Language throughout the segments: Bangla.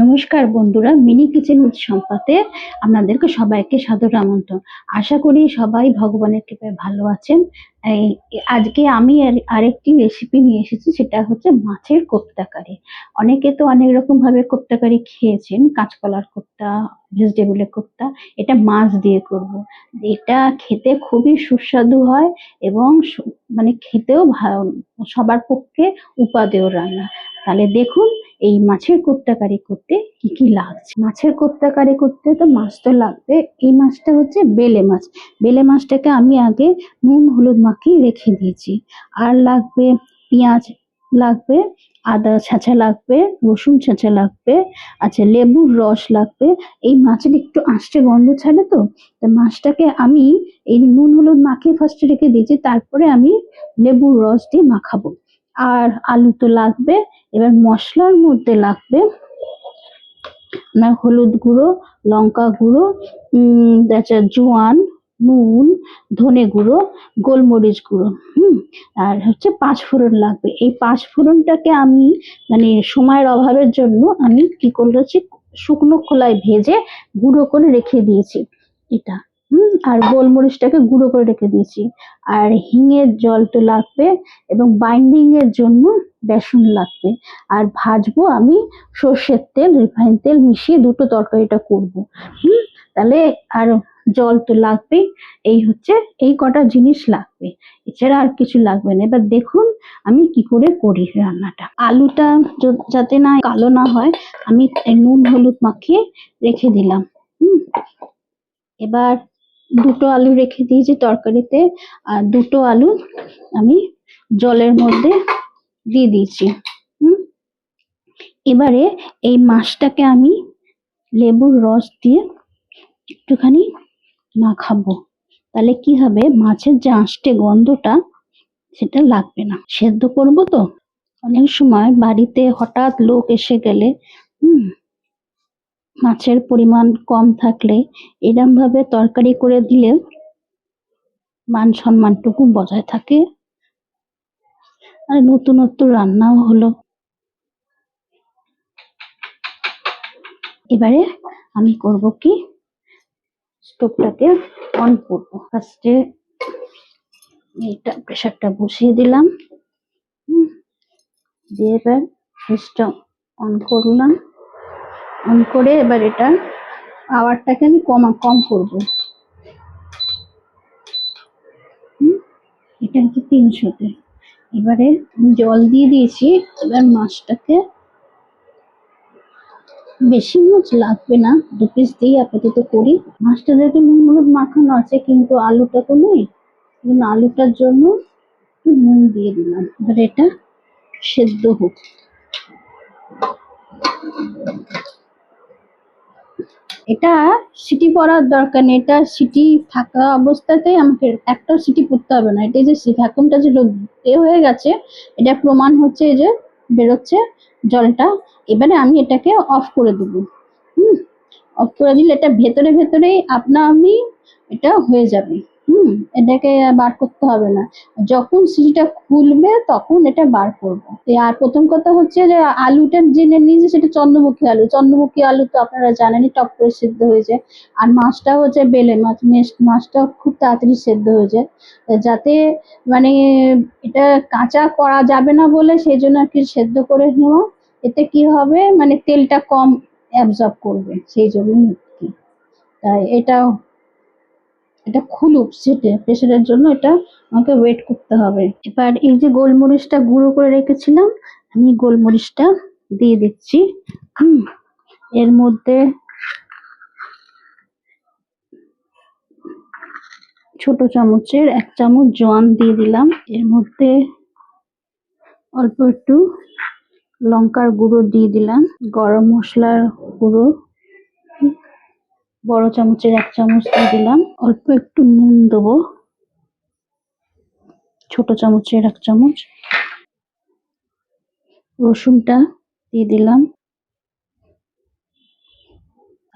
নমস্কার বন্ধুরা, মিনি কিচেন উইথ সম্পাতে আপনাদেরকে সবাইকে সাদর আমন্ত্রণ। আশা করি সবাই ভগবানের কৃপায় ভালো আছেন। আজকে আমি আরেকটি রেসিপি নিয়ে এসেছি, সেটা হচ্ছে মাছের কোপ্তা কারি। অনেকে তো অনেক রকম ভাবে কোপ্তা কারি খেয়েছেন, কাঁচকলার কোপ্তা, ভেজিটেবলের কোপ্তা। এটা মাছ দিয়ে করব। এটা খেতে খুবই সুস্বাদু হয় এবং মানে খেতেও সবার পক্ষে উপাদেয় রান্না। তাহলে দেখুন এই মাছের কোপ্তা কারি করতে কি কি লাগছে। মাছের কোপ্তা কারি করতে তো মাছ তো লাগবে। এই মাছটা হচ্ছে বেলে মাছ। বেলে মাছটাকে আমি আগে নুন হলুদ মাখিয়ে রেখে দিয়েছি। আর লাগবে পেঁয়াজ লাগবে, আদা ছেঁচা লাগবে, রসুন ছেঁচা লাগবে, আচ্ছা লেবুর রস লাগবে। এই মাছের একটু আঁশটে গন্ধ ছাড়ে তো, মাছটাকে আমি এই নুন হলুদ মাখিয়ে ফার্স্টে রেখে দিয়েছি, তারপরে আমি লেবুর রস দিয়ে মাখাবো। আর আলু তো লাগবে। এবার মশলার মধ্যে লাগবে আপনার হলুদ গুঁড়ো, লঙ্কা গুঁড়ো, জোয়ান, নুন, ধনে গুঁড়ো, গোলমরিচ গুঁড়ো, আর হচ্ছে পাঁচফোড়ন লাগবে। এই পাঁচফোড়নটাকে আমি মানে সময়ের অভাবের জন্য আমি কি করেছি, শুকনো খোলায় ভেজে গুঁড়ো করে রেখে দিয়েছি এটা। আর গোলমরিচটাকে গুঁড়ো করে রেখে দিয়েছি। আর হিঙের জল তো লাগবে, এবং বাইন্ডিং এর জন্য বেসন লাগবে। আর ভাজবো আমি সর্ষের তেল, রিফাইন তেল মিশিয়ে দুটো তরকারিটা করবো। তাহলে আর জল তো লাগবেই। এই হচ্ছে এই কটা জিনিস লাগবে, এছাড়া আর কিছু লাগবে না। এবার দেখুন আমি কি করে করি রান্নাটা। আলুটা যাতে না কালো না হয়, আমি নুন হলুদ মাখিয়ে রেখে দিলাম। এবার দুটো আলু রেখে দিয়েছি তরকারিতে, আর দুটো আলু আমি জলের মধ্যে দিয়ে দিয়েছি। এবারে এই মাছটাকে আমি লেবুর রস দিয়ে একটুখানি মাখাবো। তাহলে কি হবে, মাছের যে আঁশটে গন্ধটা সেটা লাগবে না। সেদ্ধ করবো তো, অনেক সময় বাড়িতে হঠাৎ লোক এসে গেলে মাছের পরিমাণ কম থাকলে এরম ভাবে তরকারি করে দিলে মান সম্মানটুকু বজায় থাকে, আর নতুনত্ব রান্নাও হলো। এবারে আমি করব কি, স্টোভটাকে অন করবো। ফার্স্টে এটা প্রেসারটা বসিয়ে দিলাম, দিয়ে এবার গ্যাসটা অন করলাম। অন করে এবার এটা পাওয়ারটাকে আমি কম করবো। এটা হচ্ছে 300-তে। এবারে জল দিয়ে দিয়েছি। এবার মাছটাকে, বেশি মাছ লাগবে না, 2 পিস দিয়ে আপাতত করি। মাছটা যেহেতু নুন হলুদ মাখানো আছে, কিন্তু আলুটা তো নেই, আলুটার জন্য একটু নুন দিয়ে দিলাম। এবার এটা সেদ্ধ হোক। এটা সিটি পড়ার দরকার নেই, এটা সিটি থাকা অবস্থাতেই আমাকে একটা সিটি পড়তে হবে না। এটা যে ঢাকনটা যে হয়ে গেছে, এটা প্রমাণ হচ্ছে এই যে বেরোচ্ছে জলটা। এবারে আমি এটাকে অফ করে দেবো। অফ করে দিলে এটা ভেতরে ভেতরেই আপনি এটা হয়ে যাবে। এটাকে বার করতে হবে না। যখন সিটিটা খুলবে তখন এটা বার করবো। আর প্রথম কথা হচ্ছে যে আলুটা জেনে নিয়েছি, সেটা চন্দ্রমুখী আলু। চন্দ্রমুখী আলু তো আপনারা জানেনই, টপ করে সিদ্ধ হয়ে যায়। আর মাছটা হচ্ছে বেলে মাছ। মাছটা খুব তাড়াতাড়ি সেদ্ধ হয়ে যায়। যাতে মানে এটা কাঁচা করা যাবে না বলে সেই জন্য আর কি সেদ্ধ করে নেওয়া। এতে কি হবে, মানে তেলটা কম অ্যাবজর্ব করবে, সেই জন্যই আর কি। তাই এটা খুলুক সেটে, প্রেসারের জন্য এটা আমাকে ওয়েট করতে হবে। এবার এই যে গোলমরিচটা গুঁড়ো করে রেখেছিলাম, আমি গোলমরিচটা দিয়ে দিচ্ছি। এর মধ্যে ছোট চামচের 1 চামচ জোয়ান দিয়ে দিলাম। এর মধ্যে অল্প একটু লঙ্কার গুঁড়ো দিয়ে দিলাম। গরম মশলার গুঁড়ো বড় চামচের 1 চামচ দিয়ে দিলাম। অল্প একটু নুন দেবো, ছোট চামচের 1 চামচ। রসুনটা দিয়ে দিলাম,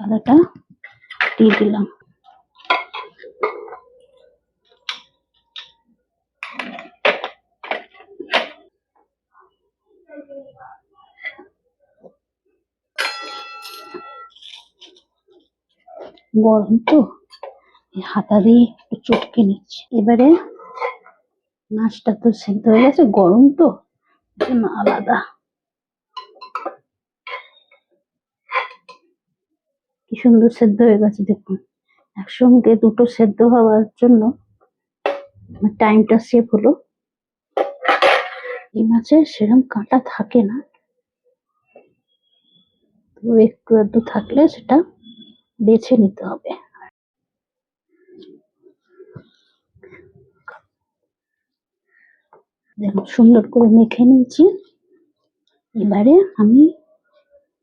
আদাটা দিয়ে দিলাম। গরম তো হাতা দিয়ে একটু চটকে নিচ্ছি। এবারে মাছটা তো সেদ্ধ হয়ে গেছে, গরম তো আলাদা। কি সুন্দর সেদ্ধ হয়ে গেছে দেখুন। একসঙ্গে দুটো সেদ্ধ হওয়ার জন্য টাইমটা সেভ হলো। এই মাছে সেরকম কাঁটা থাকে না, তো একটু আধটু থাকলে সেটা বেছে নিতে হবে। দেখুন সুন্দর করে মেখে নিয়েছি। এবারে আমি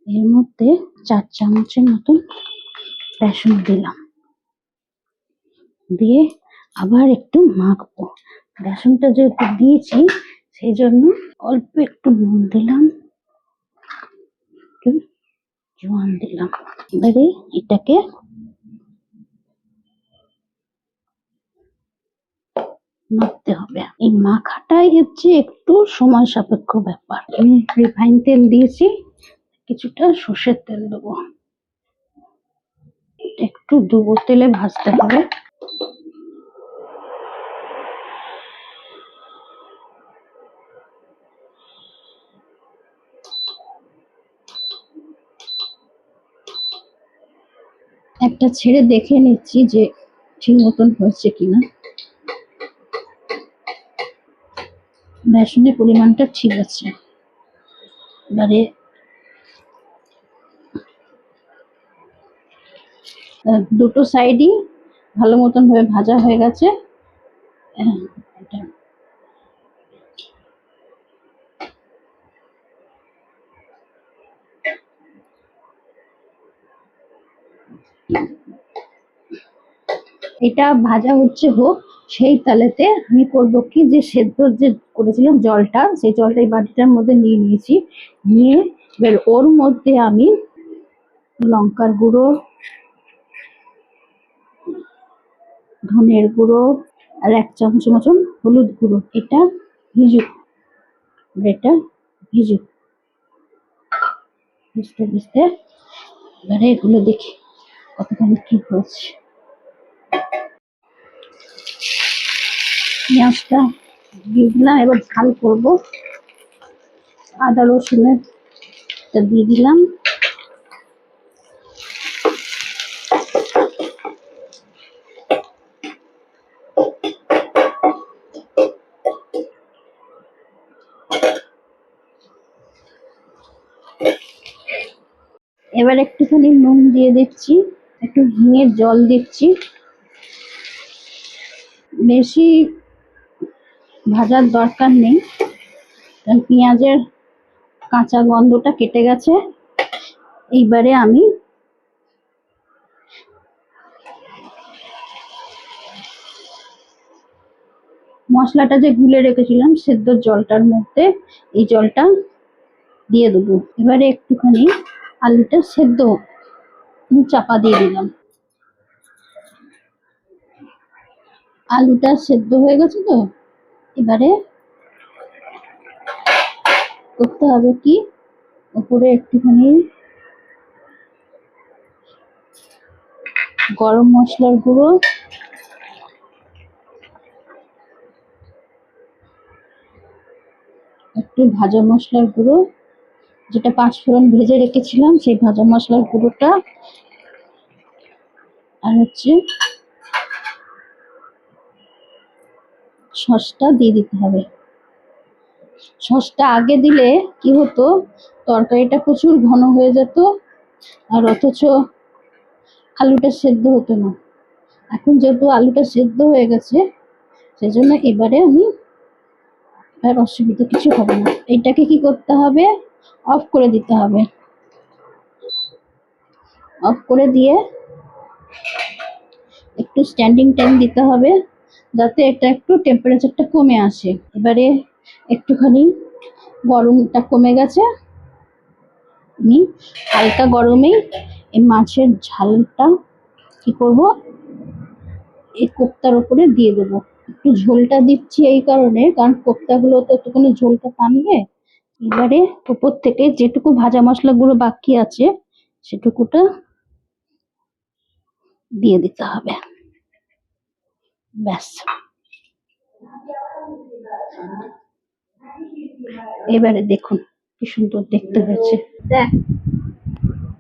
এর মধ্যে 4 চামচের মতন বেসন দিলাম, দিয়ে আবার একটু মাখবো। বেসনটা যেহেতু দিয়েছি সেই জন্য অল্প একটু নুন দিলাম, একটু জোয়ান দিলাম। এবারে এটাকে মাখতে হবে। এই মাখাটাই হচ্ছে একটু সময় সাপেক্ষ ব্যাপার। আমি রিফাইন তেল দিয়েছি, কিছুটা সর্ষের তেল দেবো। একটু ডুবো তেলে ভাজতে হবে। একটা ছেড়ে দেখে নিচ্ছি যে ঠিক মতন হয়েছে কিনা। বেসনের পরিমাণটা ঠিক আছে। এবারে দুটো সাইডই ভালো মতন ভাবে ভাজা হয়ে গেছে। এটা ভাজা হচ্ছে হোক, সেই তালেতে আমি করবো কি, যে সেদ্ধ যে করেছিলাম জলটা, সেই জলটা এই বাটিটার মধ্যে নিয়ে নিয়েছি। নিয়ে এবার ওর মধ্যে আমি লঙ্কার গুঁড়ো, ধনের গুঁড়ো আর 1 চামচ মতন হলুদ গুঁড়ো, এটা ভিজুক, এটা ভিজুক, ভিজতে ভিজতে এবারে এগুলো দেখি কতখানি কি হয়েছে। পেঁয়াজটা দিয়ে দিলাম, এবার ঝাল করবো। আদা রসুনের দিয়ে দিলাম। এবার একটুখানি নুন দিয়ে দিচ্ছি, একটু হিঙের জল দিচ্ছি। বেশি ভাজার দরকার নেই, কারণ পেঁয়াজের কাঁচা গন্ধটা কেটে গেছে। এইবারে আমি মশলাটা যে গুলে রেখেছিলাম সেদ্ধ জলটার মধ্যে এই জলটা দিয়ে দেবো। এবারে একটুখানি আলুটা সেদ্ধ চাপা দিয়ে দিলাম। আলুটা সেদ্ধ হয়ে গেছে তো, এবারে করতে হবে কি, উপরে একটুখানি গরম মশলার গুঁড়ো, একটু ভাজা মশলার গুঁড়ো, যেটা 5 ফোড়ন ভেজে রেখেছিলাম সেই ভাজা মশলার গুঁড়োটা, আর হচ্ছে সসটা দিয়ে দিতে হবে। সসটা আগে দিলে কি হতো, তরকারিটা প্রচুর ঘন হয়ে যেত, আর অথচ আলুটা সেদ্ধ হতো না। এখন যেহেতু আলুটা সেদ্ধ হয়ে গেছে সেজন্য এবারে আমি আর অসুবিধা কিছু হবে না। এটাকে কি করতে হবে, অফ করে দিতে হবে। অফ করে দিয়ে একটু স্ট্যান্ডিং টাইম দিতে হবে, যাতে এটা একটু টেম্পারেচারটা কমে আসে। এবারে একটুখানি গরমটা কমে গেছে, আমি হালকা গরমেই এই মাছের ঝালটা কি করব, এই কোপ্তার উপরে দিয়ে দেবো। একটু ঝোলটা দিচ্ছি এই কারণে, কারণ কোপ্তাগুলো তো একটুখানি ঝোলটা টানবে। এবারে উপর থেকে যেটুকু ভাজা মশলা গুঁড়ো বাকি আছে সেটুকুটা দিয়ে দিতে হবে। ব্যাস, এবারে দেখুন কি সুন্দর দেখতে হয়েছে। দেখ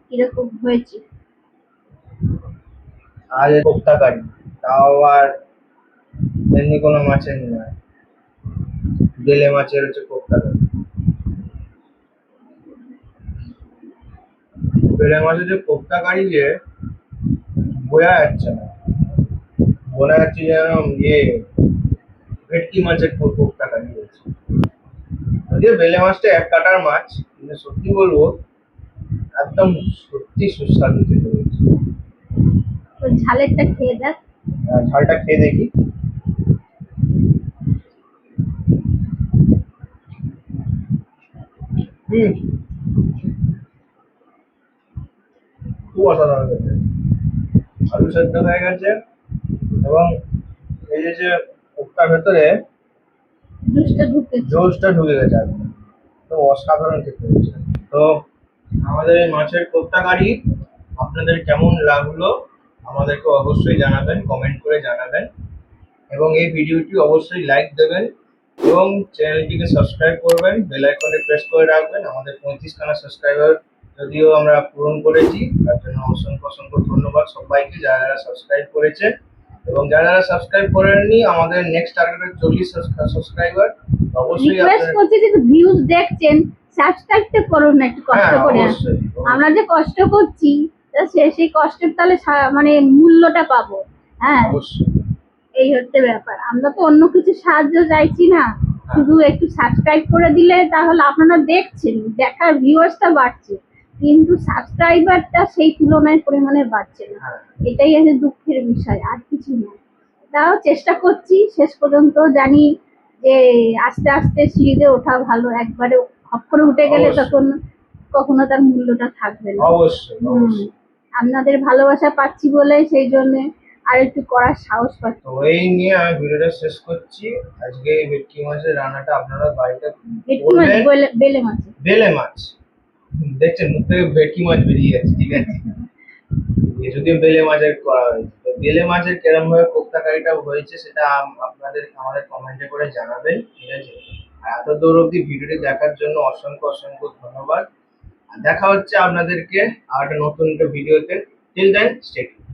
কিরকম হয়েছে। আর কোপ্তা কারি, তাও আর এমনি কোনো মাছের নয়, বেলে মাছের হচ্ছে কোপ্তা কারি। বেলে মাছের যে কোপ্তা কারি যে বোঝা যাচ্ছে না, মনে হচ্ছে যেন ভেটকি মাছের কোপ্তা কারি হয়েছে। যদিও বেলে মাছটা এক কাটার মাছ, কিন্তু সত্যি বলবো একদম সত্যি সুস্বাদু খেতে হয়েছে। ঝালেরটা খেয়ে দেখ। ঝালটা খেয়ে দেখি। খুব অসাধারণ খেতে, আলু সেদ্ধ হয়ে গেছে এবং এই যে কোপ্তার ভেতরে জোসটা ঢুকে গেছে একদম, তো অসাধারণ খেতে হয়েছে। তো আমাদের এই মাছের কোপ্তা কারি আপনাদের কেমন লাগলো আমাদেরকে অবশ্যই জানাবেন, কমেন্ট করে জানাবেন, এবং এই ভিডিওটি অবশ্যই লাইক দেবেন এবং চ্যানেলটিকে সাবস্ক্রাইব করবেন, বেল আইকনে প্রেস করে রাখবেন। আমাদের 35খানা সাবস্ক্রাইবার যদিও আমরা পূরণ করেছি, তার জন্য অসংখ্য অসংখ্য ধন্যবাদ সবাইকে যারা যারা সাবস্ক্রাইব করেছে, এবং যারা যারা সাবস্ক্রাইব করেননি আমাদের নেক্সট টার্গেট 40 সাবস্ক্রাইবার। অবশ্যই রিকোয়েস্ট করছি যে ভিউজ দেখছেন, সাবস্ক্রাইবটা করুন না একটু কষ্ট করে। আমরা যে কষ্ট করছি সেই কষ্টের তাহলে মানে মূল্যটা পাবো। হ্যাঁ অবশ্যই, এই হচ্ছে ব্যাপার। আমরা তো অন্য কিছু সাহায্য চাইছি না, শুধু একটু সাবস্ক্রাইব করে দিলে তাহলে আপনারা দেখছেন, দেখার ভিউয়ার্সটা বাড়ছে, কিন্তু সাবস্ক্রাইবারটা সেই তুলনায় পরিমাণে বাড়ছে না। এটাই আছে দুঃখের বিষয়, আর কিছু না। তাও চেষ্টা করছি, শেষ পর্যন্ত জানি যে আস্তে আস্তে সিঁড়িতে ওঠা ভালো, একবারে হপ করে উঠে গেলে তখন কখনো তার মূল্যটা থাকবে না। অবশ্যই আপনাদের ভালোবাসা পাচ্ছি বলে সেই জন্য আর একটু করার সাহস পাচ্ছি। তো এই নিয়ে আমি ভিডিওটা শেষ করছি। আজকে ভেটকি মাছের রান্নাটা আপনারা বাড়িতে করবেন। বেলে মাছ দেখছেন, মুখ থেকে ভেটকি মাছ বেরিয়ে যাচ্ছে, ঠিক আছে। যদিও বেলে মাছের করা হয়েছে, তো বেলে মাছের কিরম ভাবে কোপ্তা কারিটা হয়েছে সেটা আপনাদের আমাদের কমেন্টে করে জানাবেন, ঠিক আছে। আর এত দূর অব্দি ভিডিওটি দেখার জন্য অসংখ্য অসংখ্য ধন্যবাদ। আর দেখা হচ্ছে আপনাদেরকে আর একটা নতুন একটা ভিডিওতে। Till then stay tuned.